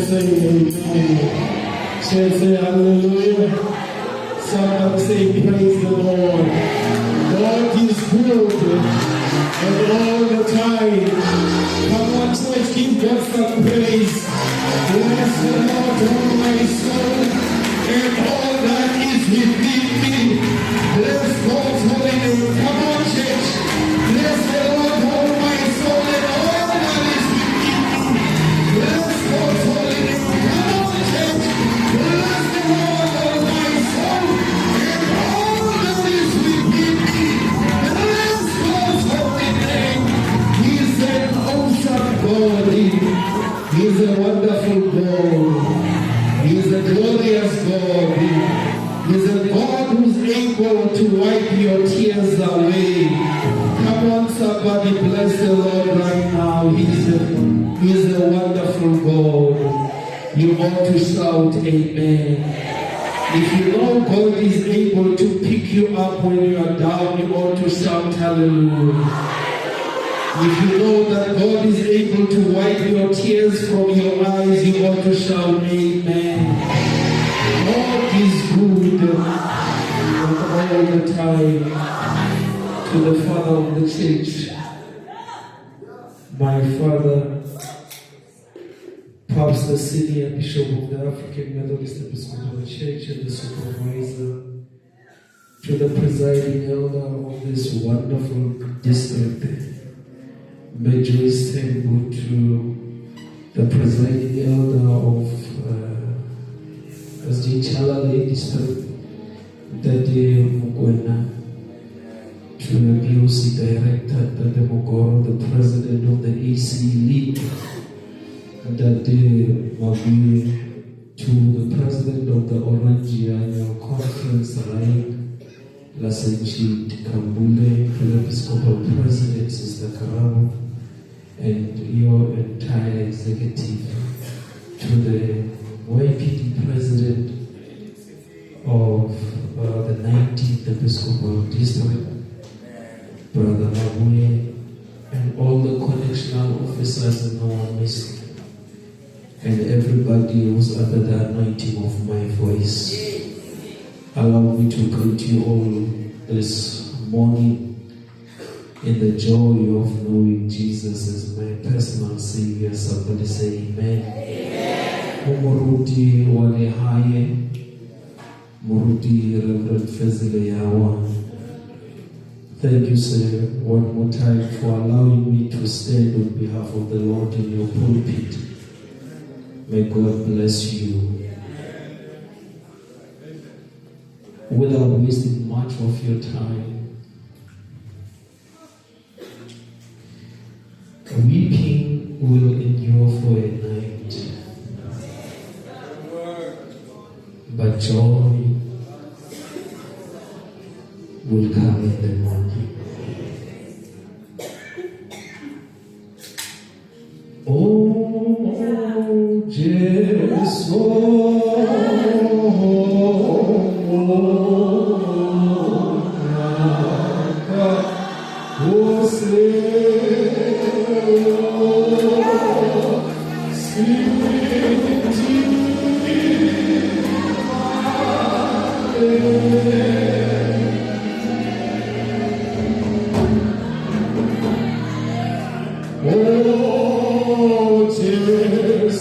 say amen. Church say hallelujah. Somebody say praise the Lord. God is good and all the time. Come on, church, give God some praise. Bless the Lord, oh my soul, and all that is within me. Bless God's holy name. Come on, church. Bless the Lord, oh my soul, and all that is within me. Bless God's holy name. Come on, church. Bless the Lord, oh my soul, and all that is within me. Bless God's holy name. He's an awesome God. He's a wonderful God. He's a glorious God. He's a God who's able to wipe your tears away. Come on, somebody, bless the Lord right now. He's a wonderful God. You ought to shout amen. If you know God is able to pick you up when you are down, you ought to shout hallelujah. If you know that God is able to wipe your tears from your eyes, you ought to shout amen. God is good all the time. To the Father of the church, my father, perhaps the senior bishop of the African Methodist Episcopal Church and the supervisor, to the presiding elder of this wonderful district, Major Temple, to the presiding elder of SG Chalale district, Daddy Mugwena, to the BOC director, Daddy Mugoro, the president of the AC League, Daddy Mabui, to the president of the Orange Annual Conference, Rai Lasenchi Kambule, to the Episcopal President, Sister Karabo, and your entire executive, to the YPD President of the 19th Episcopal District, Brother Mabue, and all the connectional officers in our midst, and everybody who's under the anointing of my voice. Allow me to greet you all this morning in the joy of knowing Jesus as my personal Savior. Somebody say amen. Umuruti wale haye, Muruti Reverend Fezile Yawa. Thank you, sir, one more time for allowing me to stand on behalf of the Lord in your pulpit. May God bless you. Without wasting much of your time, weeping will endure for a night, but joy will come in the morning. Oh, Jesus. Oh, Jesus.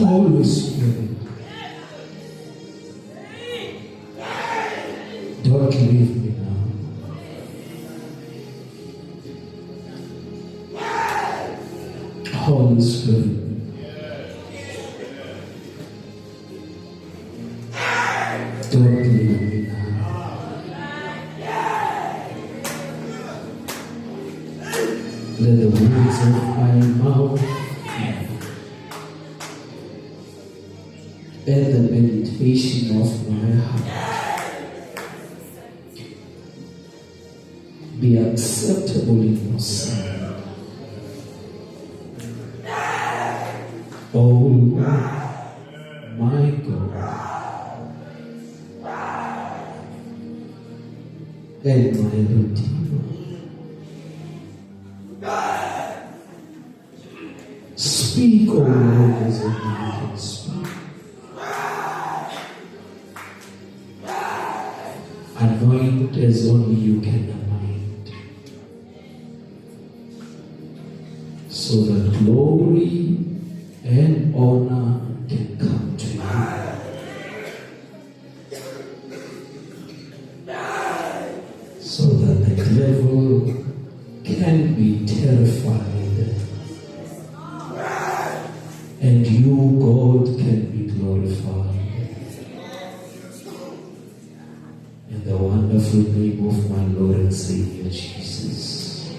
Holy Spirit, don't leave me now. Holy Spirit, don't leave me now. Let the words of my mouth and the meditation of my heart be acceptable in your sight. Oh Lord, my God, and my Redeemer. Speak, O Lord, as only you can speak. Anoint as only you can anoint, so that glory and honor can come to you, so that the devil can be terrified and you, God, can be glorified. In the wonderful name of my Lord and Savior Jesus.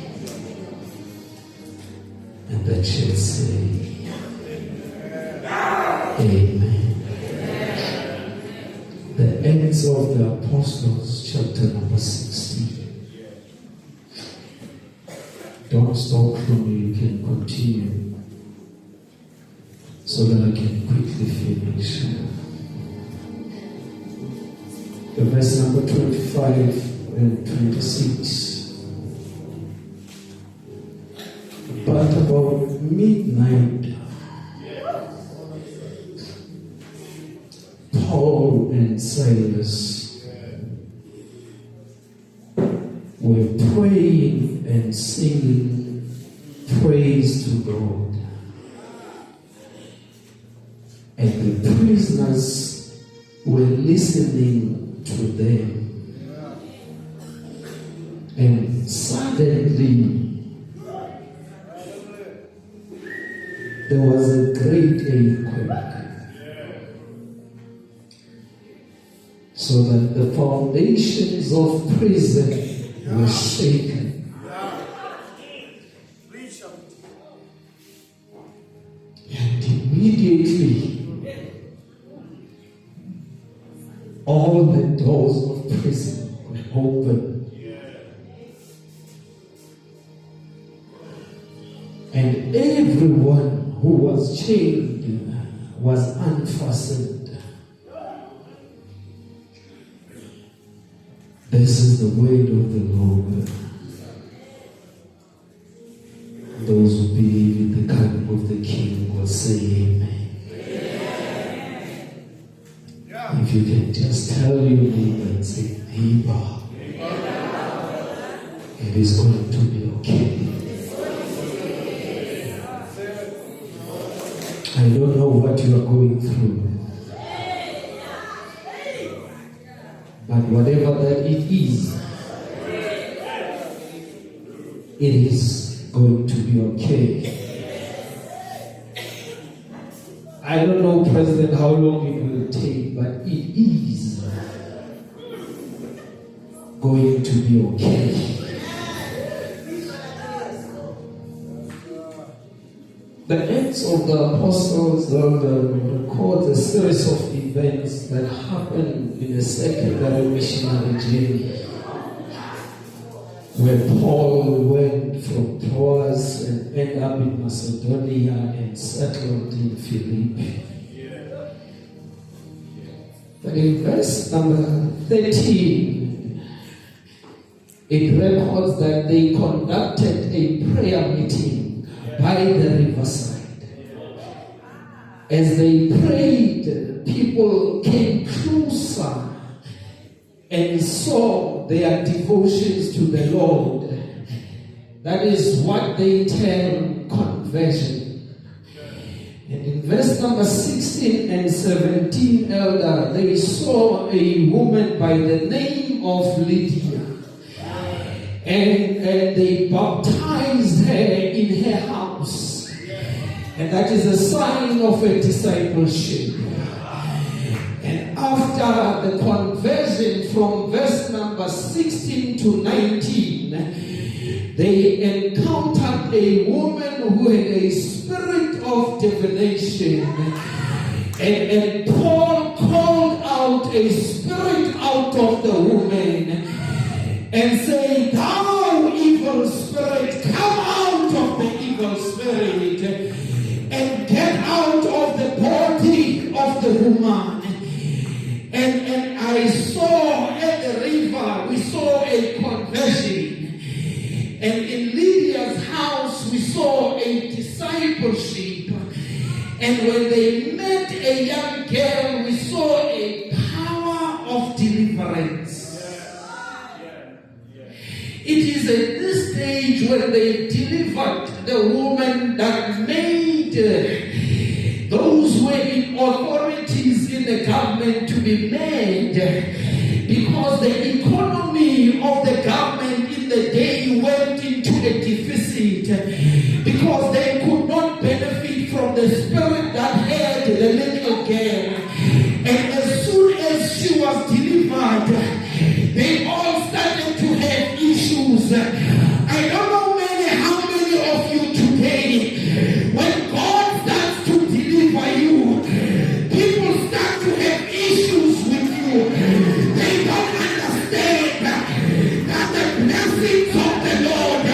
And the church say, Amen. The Acts of the Apostles, chapter number 16. Don't stop from me, you can continue, so that I can quickly finish. The verse number 25 and 26. But about midnight, Paul and Silas were praying and singing praise to God. And the prisoners were listening to them. And suddenly, there was a great earthquake. So that the foundations of prison were shaken. And immediately, all the doors of prison were open. And everyone who was chained was unfastened. This is the word of the Lord. Those who believe in the coming of the King will say amen. If you can just tell your neighbor and say, neighbor, it is going to be okay. I don't know what you are going through. But whatever that it is going to be okay. I don't know, President, how long it will take, but it is going to be okay. The Acts of the Apostles records a series of events that happened in a secondary missionary journey, where Paul went from Troas and ended up in Macedonia and settled in Philippi. But in verse number 13, it records that they conducted a prayer meeting by the riverside. As they prayed, people came closer and saw their devotions to the Lord. That is what they term conversion. And in verse number 16 and 17, elder, they saw a woman by the name of Lydia. And they baptized her in her house. And that is a sign of a discipleship. And after the conversion from verse number 16 to 19, they encountered a woman who had a spirit of divination. And Paul called out a spirit out of the woman and say, thou evil spirit, come out of the evil spirit and get out of the body of the woman. And I saw at the river, we saw a conversion. And in Lydia's house, we saw a discipleship. And when they met a young girl, we saw a power of deliverance. It is at this stage when they delivered the woman that made those who were in authorities in the government to be mad, because the economy of the government in the day went into a deficit, because they could not benefit from the spirit that had the little girl. And as soon as she was delivered, they all started to have issues. I don't know how many of you today, when God starts to deliver you, people start to have issues with you. They don't understand that the blessings of the Lord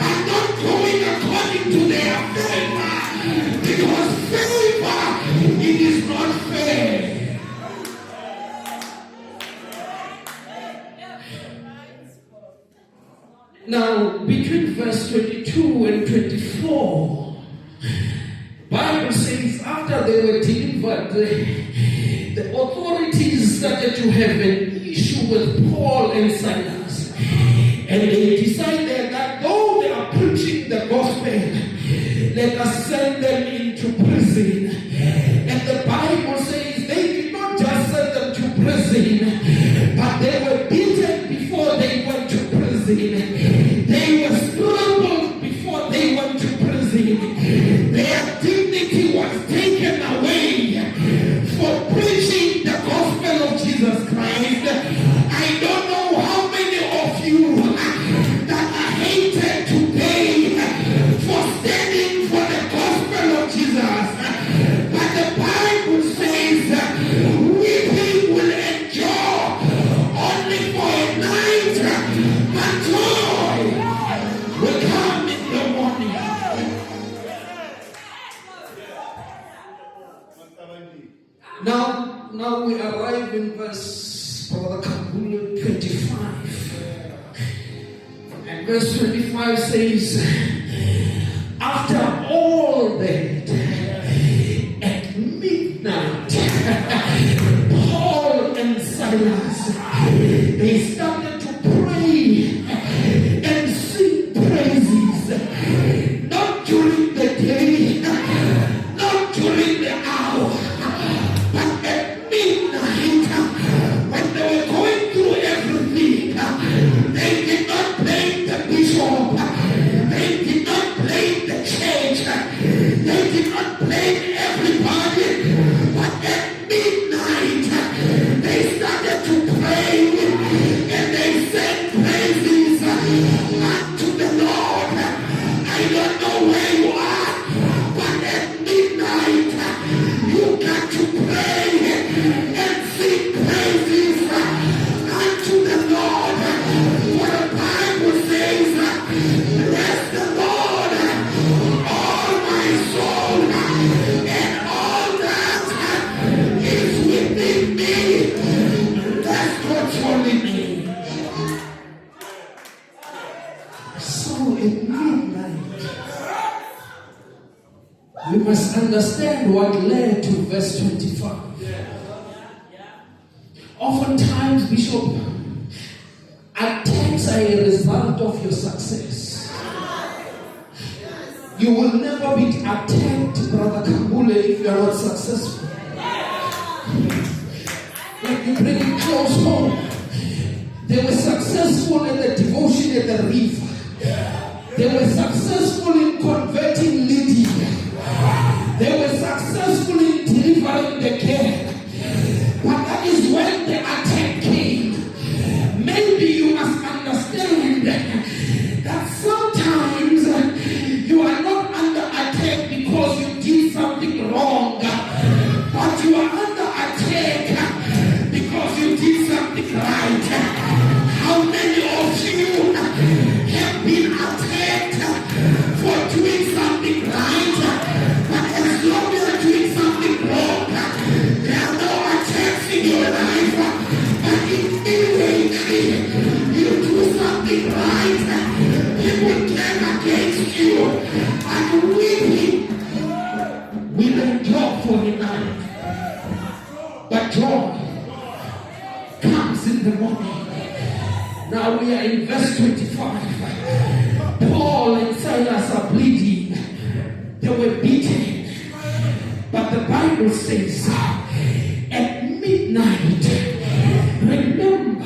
are not going according to their favor, because favor, it is not fair. Now, between verse 22 and 24, Bible says after they were delivered, the authorities started to have an issue with Paul and Silas. And they decided that though they are preaching the gospel, let us send them into prison. And the Bible says they did not just send them to prison, but they were beaten before they went to prison. They were strangled before they went to prison. Their dignity was taken away for preaching the gospel of Jesus Christ. I don't know how many of you that are hated today for standing for the gospel of Jesus. But the Bible says weeping will endure only for a night, but joy will come in the morning. Now we arrive in verse 25. And verse 25 says, after all that, at midnight, Paul and Silas, they started to pray and sing praises, not during the day, not during the hour, but at midnight, when they were going through everything. They did not blame the bishop, they did not blame the church, they did not blame everybody, but at midnight they started to pray and they sang praises unto the Lord. I don't know where you are, but at midnight you got to pray and sing praises unto the Lord. For the Bible says, bless the Lord, all my soul, and all that is within me. That's what's holy me. So at midnight, we must understand what led to verse 25. Oftentimes, Bishop, attacks are a result of your success. You will never be attacked, Brother Kambule, if you are not successful. Let me bring it close home. They were successful in the devotion at the river. They were successful in converting Lydia. They were successful in delivering the care. But that is when the attack came. Maybe you must understand that sometimes you are not under attack because you did something wrong, but you are under attack because you did something right. How many of you have been attacked for doing something right, but as long as you're doing something wrong, there are no attacks in your life, but immediately you do something right, people turn against you, and weeping will endure for the night, but joy comes in the morning. Now we are in verse 25. Paul and Silas are bleeding. They were beaten. But the Bible says, at midnight, remember,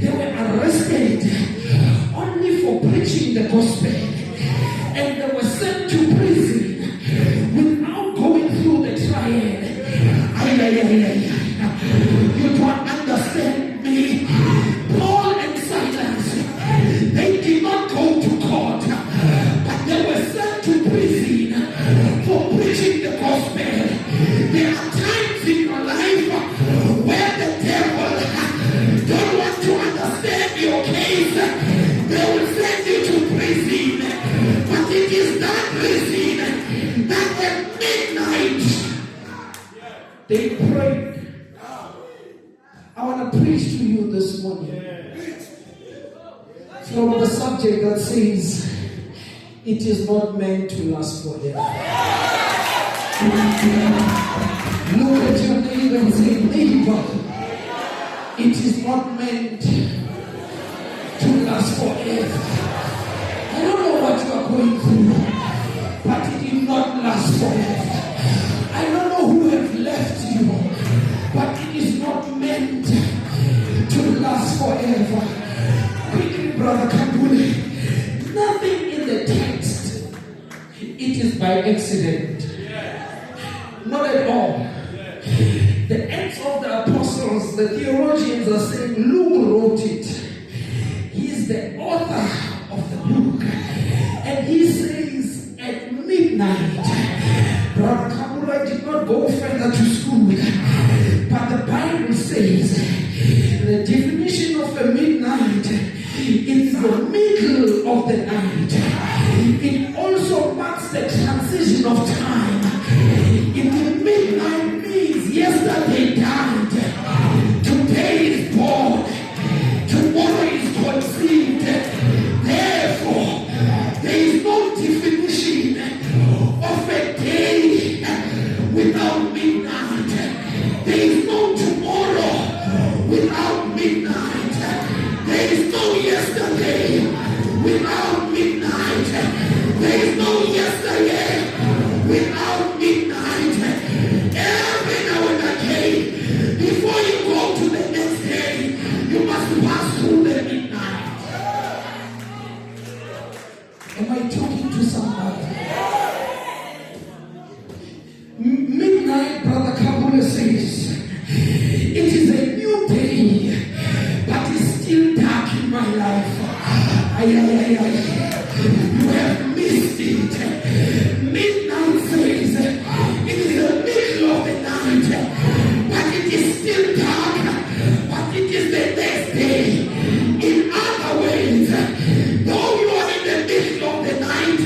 they were arrested only for preaching the gospel. And they were sent to prison without going through the trial. You don't understand me. Paul and Silas, they did not go to court, but they were sent to prison for preaching the gospel. There are times in your life where the devil don't want to understand your case. They will send you to prison, but it is not prison that at midnight they prayed. I want to preach to you this morning from the subject that says it is not meant to last forever. Look at your neighbor and say, neighbor, It is not meant to last forever. I don't know what you are going through, but it will not last forever. I don't know who have left you, but it is not meant to last forever. Quickly, Brother Kambule, nothing in the text, it is by accident. Not at all. The Acts of the Apostles, the theologians are saying Luke wrote it. He is the author of the book. And he says at midnight, Brother Kabula did not go further to school. But the Bible says the definition of a midnight is the middle of the night. It also marks the transition of time. In the midnight means yesterday died, today is born, tomorrow is conceived. Therefore, there is no definition of a day without midnight. There is no tomorrow without midnight. There is no yesterday without midnight. There is no yesterday without midnight. Every now and again, before you go to the next day, you must pass through the midnight. Am I talking to somebody? Midnight, Brother Kabula says, it is a new day, but it's still dark in my life. You have missed it. Midnight says, it is the middle of the night, but it is still dark, but it is the next day. In other ways, though you are in the middle of the night,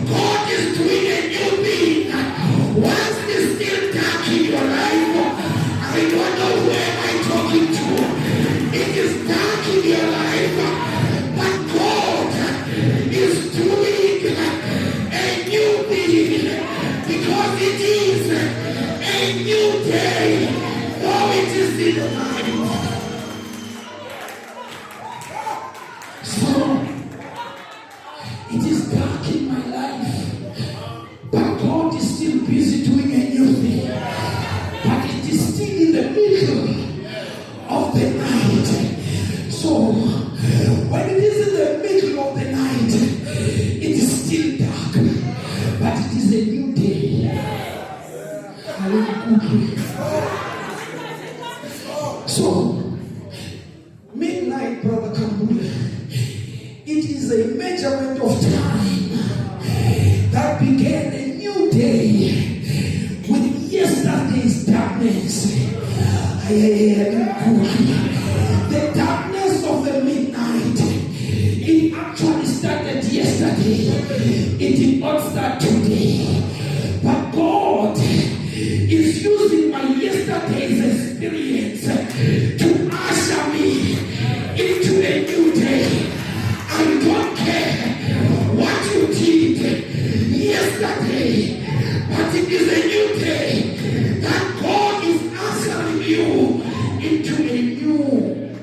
God is doing a new thing. Once it is still dark in your life, I don't know who am I talking to. It is dark in your life, but God is doing a new thing, because it is a new day, though it is in the night. So, it is dark in my life, but God is still busy doing a new thing. But it is still in the middle of the night. So, when it is in the middle of the night, it is still dark, but it is a new day. So, midnight, Brother Kambula, it is a measurement of time that began a new day with yesterday's darkness. The darkness of the midnight, it actually started yesterday. It did not start today. But God is using my yesterday's experience to usher me into a new day. I don't care what you did yesterday, but it is a new day that God is ushering you into a new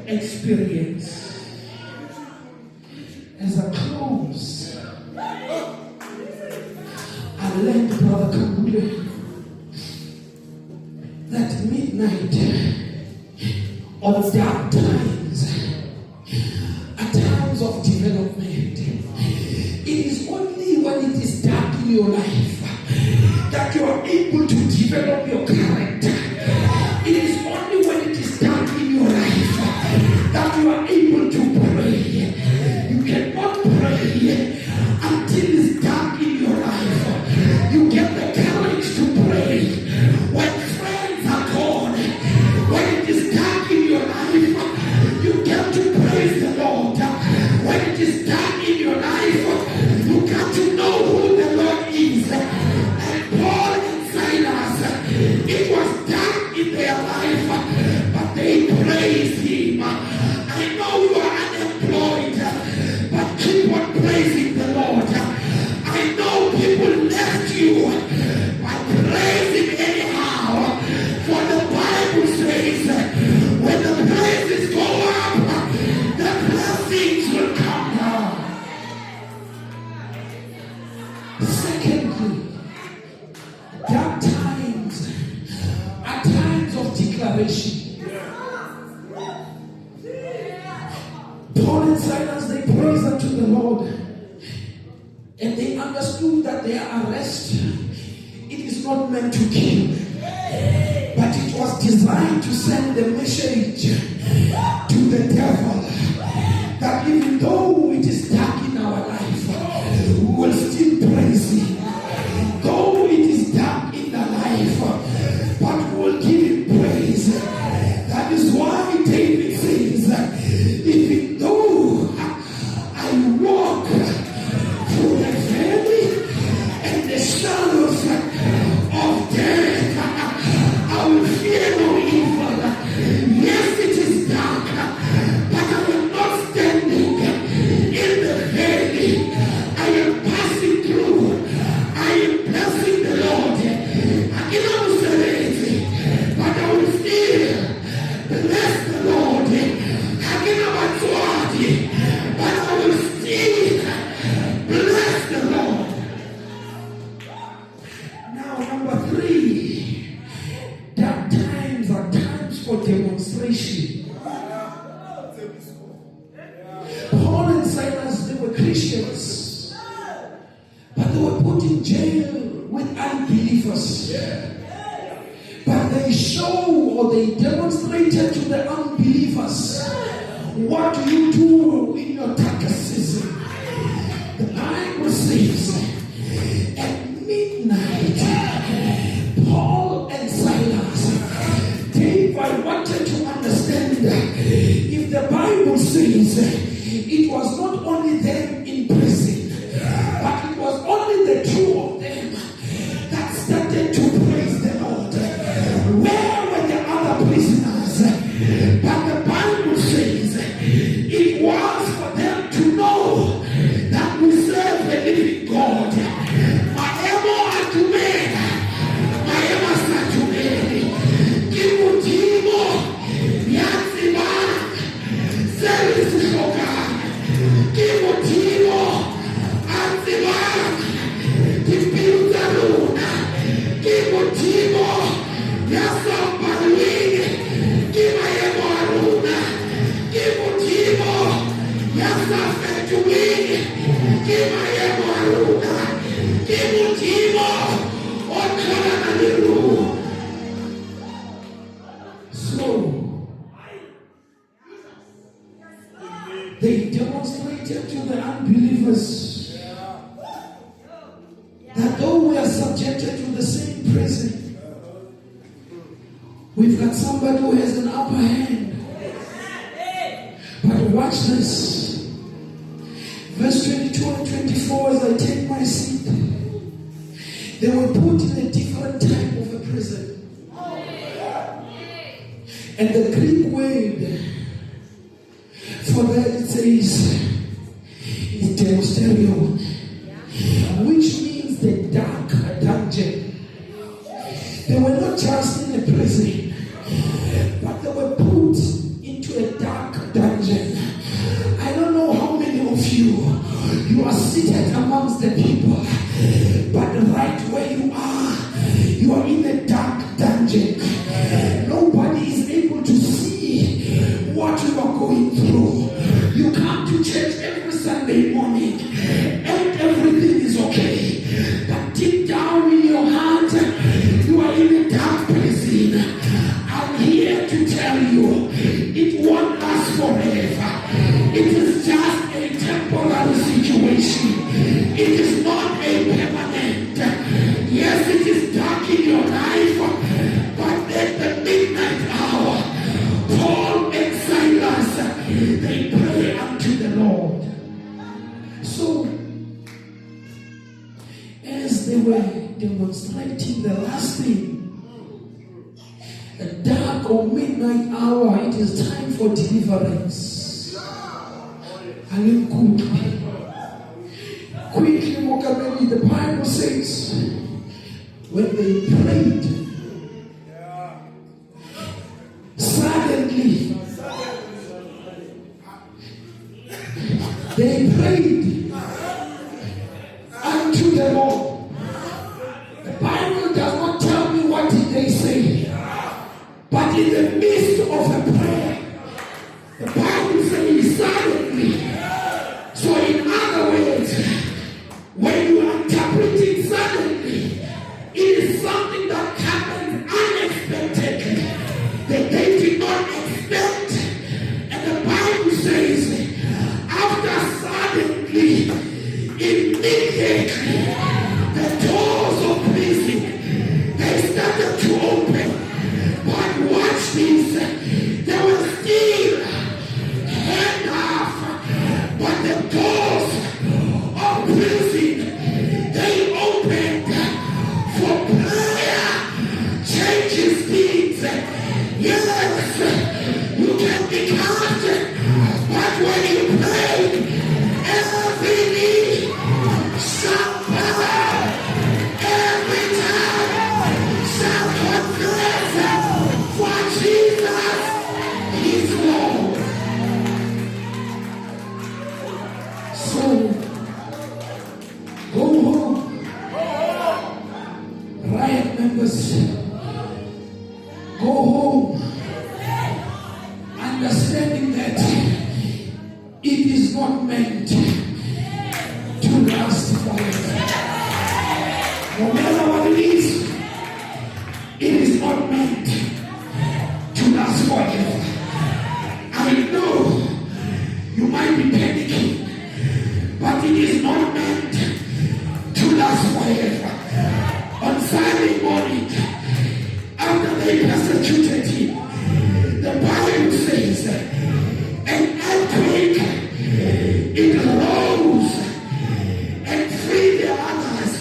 experience. As I close, I learned, Brother Kambule, that midnight of dark times are times of development. It is only when it is dark in your life that you are able to develop your character. It is only when it is dark in your life that you are able to pray. You cannot pray until it's dark in your life. You get the courage to pray when friends are gone. When it is dark in your life, you get to praise the Lord. When it is dark in your life, you got to know who the Lord is. And Paul and Silas, it was dark in their life, but they praised him. I know you are unemployed, but keep on praising the Lord. I know people left you, but praise him anyhow. For the Bible says, when the praise Paul and Silas, they praised unto the Lord. And they understood that their arrest, it is not meant to kill, but it was designed to send the message to the devil that even though it is dark in our life, we will still praise him. Though it is dark in the life, but we will give him praise. That is why David says, even though I walk through the valley and the shadows of death, I will fear no evil. Yes, it is dark, but I am not standing in the valley. I am passing through. I am blessing the Lord. I cannot celebrate, but I will still bless the Lord. I cannot afford it, but I will still bless the Lord. Now, number 3, dark times are times for demonstration. Paul and Silas, they were Christians, but they were put in jail with unbelievers. But they they demonstrated to the unbelievers, what do you do in your darkest season? The Bible says, at midnight, Paul and Silas, I wanted to understand if the Bible says it was not only them in prison, but it was only the two of them that started to praise the Lord. Where were the other prisoners? But the Bible says it was for them to know that we serve a living God. They demonstrated to the unbelievers that though we are subjected to the same prison, we've got somebody who has an upper hand. But watch this. Verse 22 and 24, as I take my seat, they were put in a different type of a prison. And the Greek word for that, it says, is Demonstration, which means the dark dungeon. They were not just in a prison, but they were put into a dark dungeon. I don't know how many of you are seated amongst the people, but right where you are in a dark dungeon. Nobody is able to see what you are going through. You come to church every Sunday morning and everything is okay, but deep down in your heart you are in a dark prison. I'm here to tell you, it won't last forever. It is just a temporary situation. It is not a permanent. Yes, it is dark in your life, but at the midnight hour, Paul and Silas, they pray unto the Lord. So, as they were demonstrating the last thing, a dark or midnight hour, it is time for deliverance. And quickly, the Bible says, when they prayed, suddenly they prayed unto the Lord. The Bible does not tell me what did they say, but in the midst of a prayer, the Bible says is suddenly. So in other words, when you are interpreting suddenly, it is something that happened unexpectedly that they did not expect. And the Bible says, after suddenly, immediately, the doors of prison, they started to open. But watch this, they were still hand off, but the doors of prison, they opened for prayer, changes things. Yes, you can be counted, but when you pray, every knee shall bow, every tongue shall confess, for Jesus is Lord. So, go home, riot members, go home, understanding that it is not meant to last forever. No matter what it is not meant to last forever. I know you might be panicking, but it is not meant to last forever. On Sunday morning, after they persecuted him, the Bible says, an earthquake, it rose and freed the others.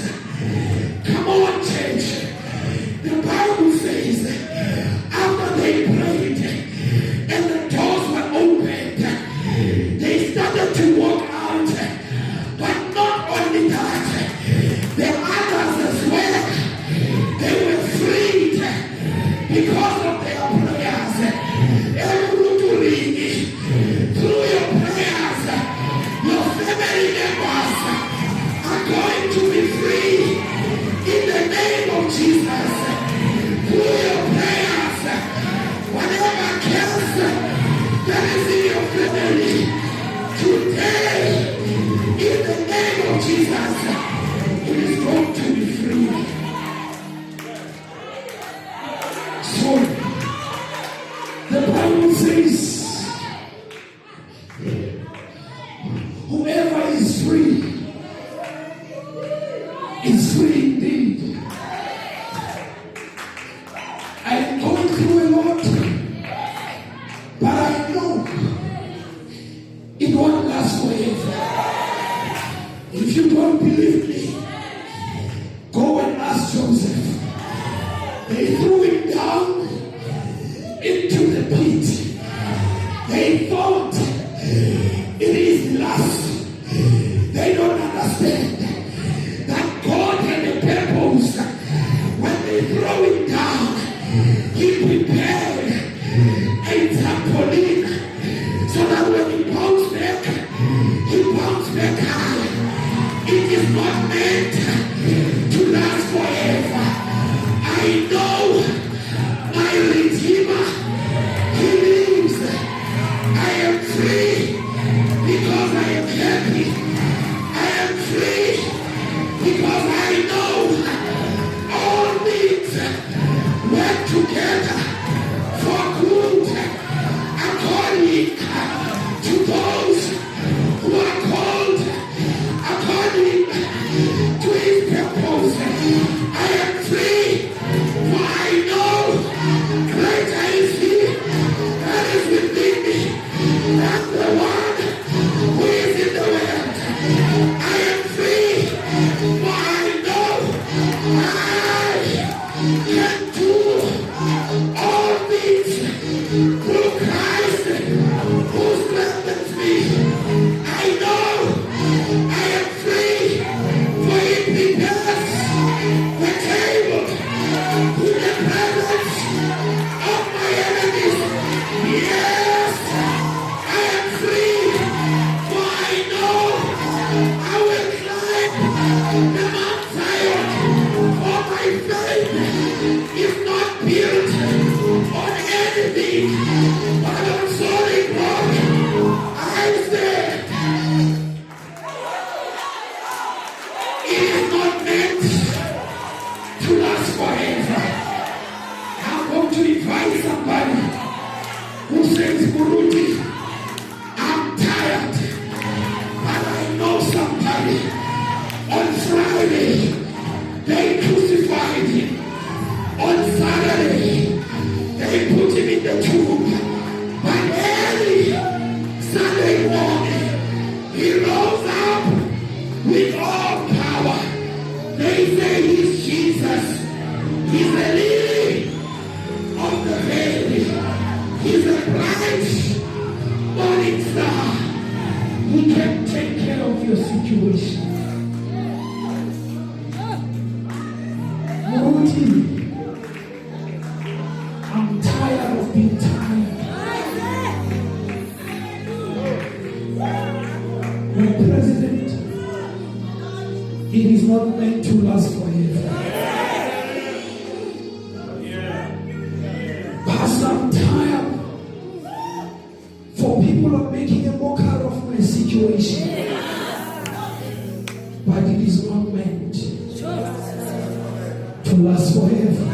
Come on, church. The Bible says, after they prayed and the doors were opened, they started to walk out. But not only that, the others as well, they were freed because of their prayers. Through your prayers, your family members are going to be free in the name of Jesus. Through your prayers, whatever cancer that is in your family, today, in the name of Jesus, it is going to be free. So, the Bible says, whoever is free indeed. I'm going through a lot, but I know it won't last forever. If you don't believe me, go and ask Joseph. They threw him down into the pit. They thought it is last. They don't understand that God had a purpose. When they throw him down, he prepared a trampoline so that when he bounced back high. It is not meant to last forever. I know my Redeemer, he lives. I am free because I am happy. I am free because I know all things work together for good according to those who are called according to his purpose. I am free, for I know greater is he that is within me than the one who is in the world. I am free, for I know I can do all things through Christ who strengthens me. Muruti, I'm tired. But I know somebody. On Friday, they crucified him. On Saturday, they put him in the tomb. But early Sunday morning, he rose up with all power. They say he's Jesus. He's the lily of the valley. He's a bright morning star. He can take care of your situation. Morty, I'm tired of being tired. My president, it is not meant to last forever. Pastor, I'm tired for people are making a mockery of my situation. But it is not meant to last forever.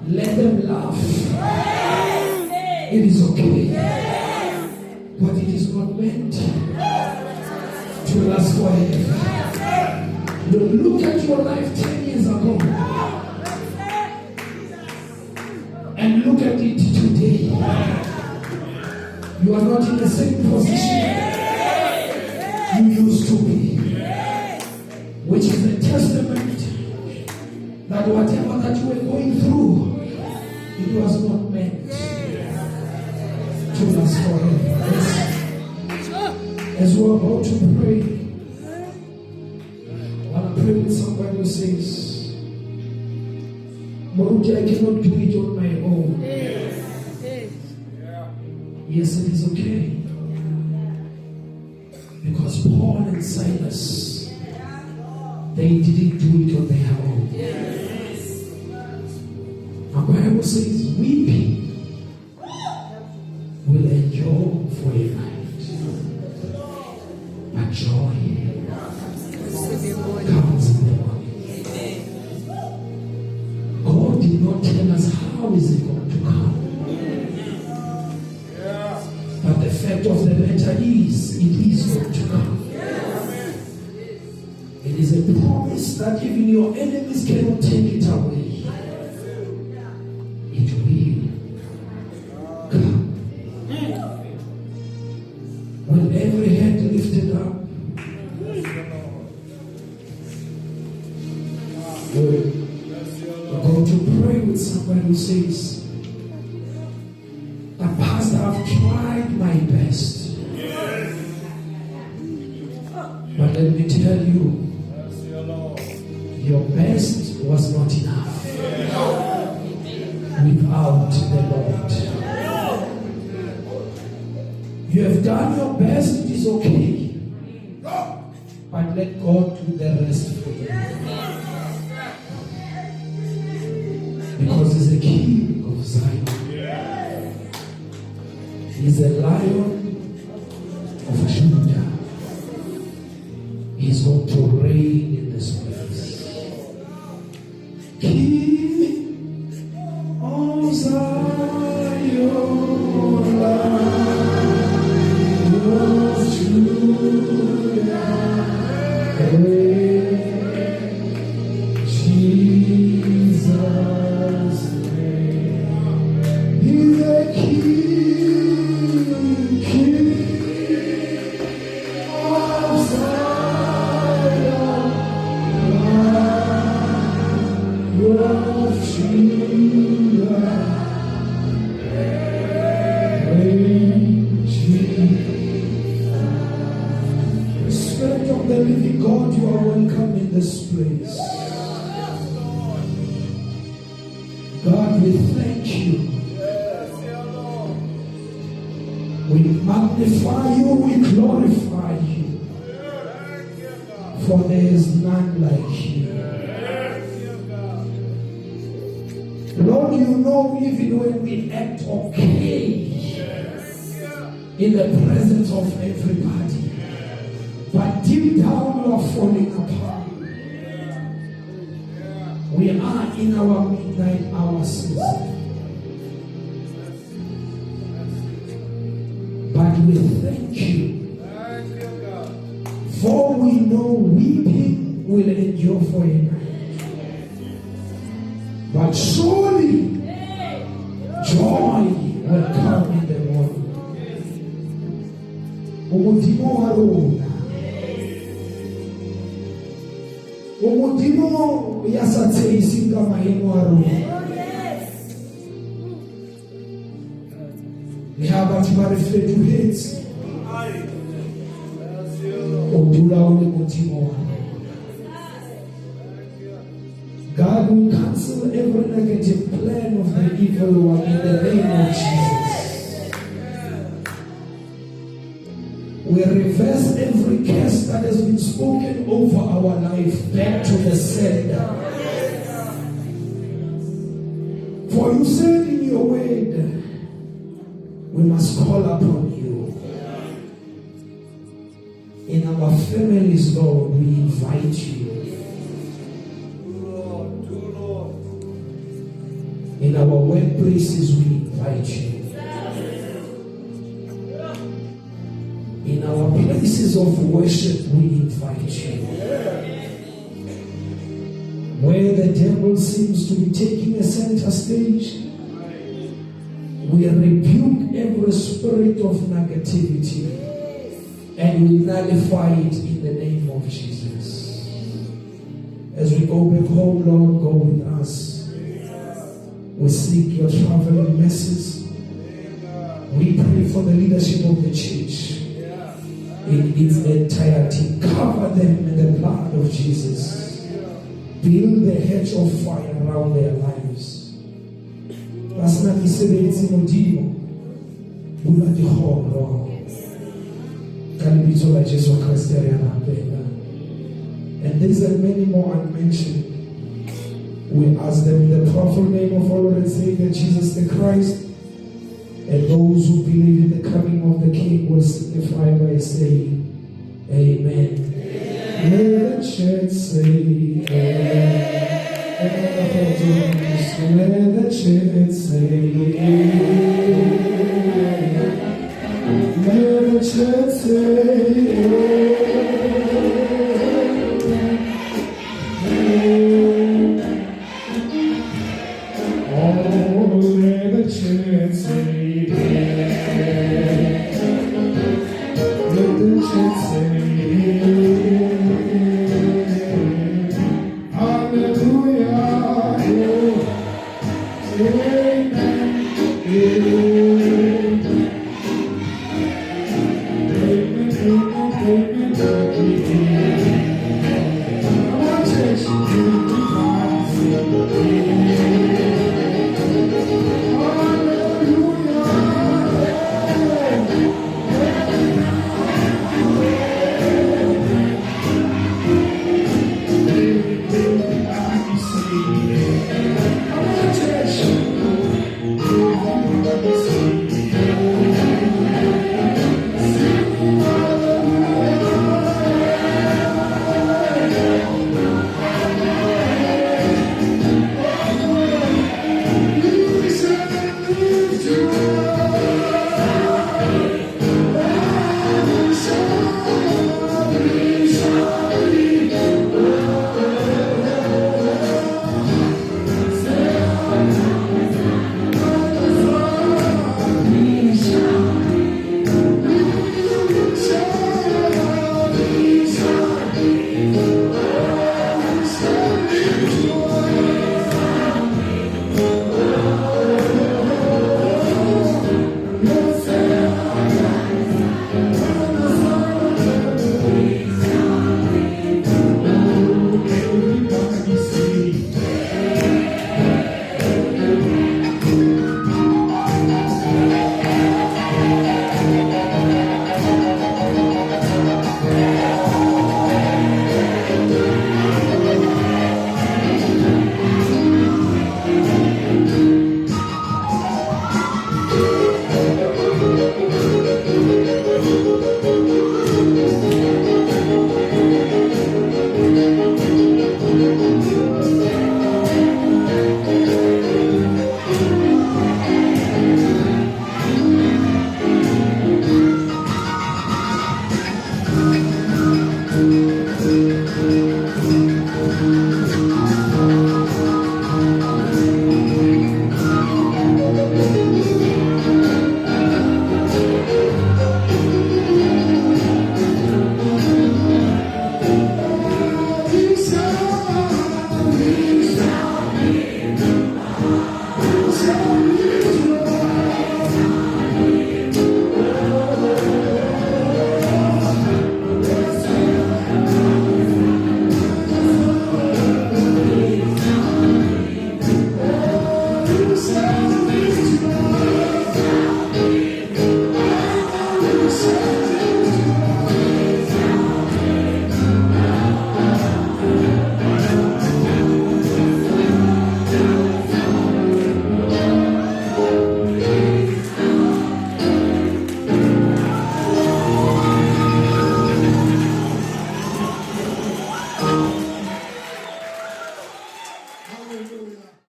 Let them laugh. It is okay. But it is not meant to last forever. Look at your life 10 years ago. And look at it today. You are not in the same position you used to be. Which is a testament that whatever that you were going through, it was not meant to last forever. As we're about to pray, I want to pray with somebody who says, Maruti, I cannot do it on my own. Yes, it is okay. Because Paul and Silas, they didn't do it on their own. The Bible says, weeping will endure for a night, but joy comes in the morning. God did not tell us how is it going to come. But the fact of the matter is, it is going to come. It is a promise that even your enemies cannot take it away. It will come. With every head lifted up, we're going to pray with somebody who says, Pastor, I've tried my best. But let me tell you, your best was not enough without the Lord. You have done your best, it is okay. But let God do the rest for you. Because He's the King of Zion. He's a Lion of Judah. He's going to reign in this place. King of Zion, Lion of Judah, Jesus reigns. He's a King. God, you are welcome in this place. God, we thank you. We magnify you, we glorify you. For there is none like you. Lord, you know even when we act okay in the presence of everybody, but deep down we are falling apart. We are in our midnight hour season. we thank you. For we know weeping will endure for a night. But surely joy will come in the morning. Umudimo warona. Umudimo yasatse isinga mahemo warona. We have a reflect to heads. God will cancel every negative plan of the evil one in the name of Jesus. We reverse every curse that has been spoken over our life back to the sender. For you said in your word, we must call upon you. In our families, Lord, we invite you. In our workplaces, we invite you. In our places of worship, we invite you. Where the devil seems to be taking a center stage, we rebuke every spirit of negativity and we nullify it in the name of Jesus. As we go back home, Lord, go with us. We seek your traveling mercies. We pray for the leadership of the church in its entirety. Cover them in the blood of Jesus. Build the hedge of fire around their lives. And these are many more unmentioned. We ask them in the powerful name of our Lord and Savior Jesus the Christ. And those who believe in the coming of the King will signify by saying, Amen. Amen. Let the church say, Amen. Let the church say, Amen. Let the church say, Amen.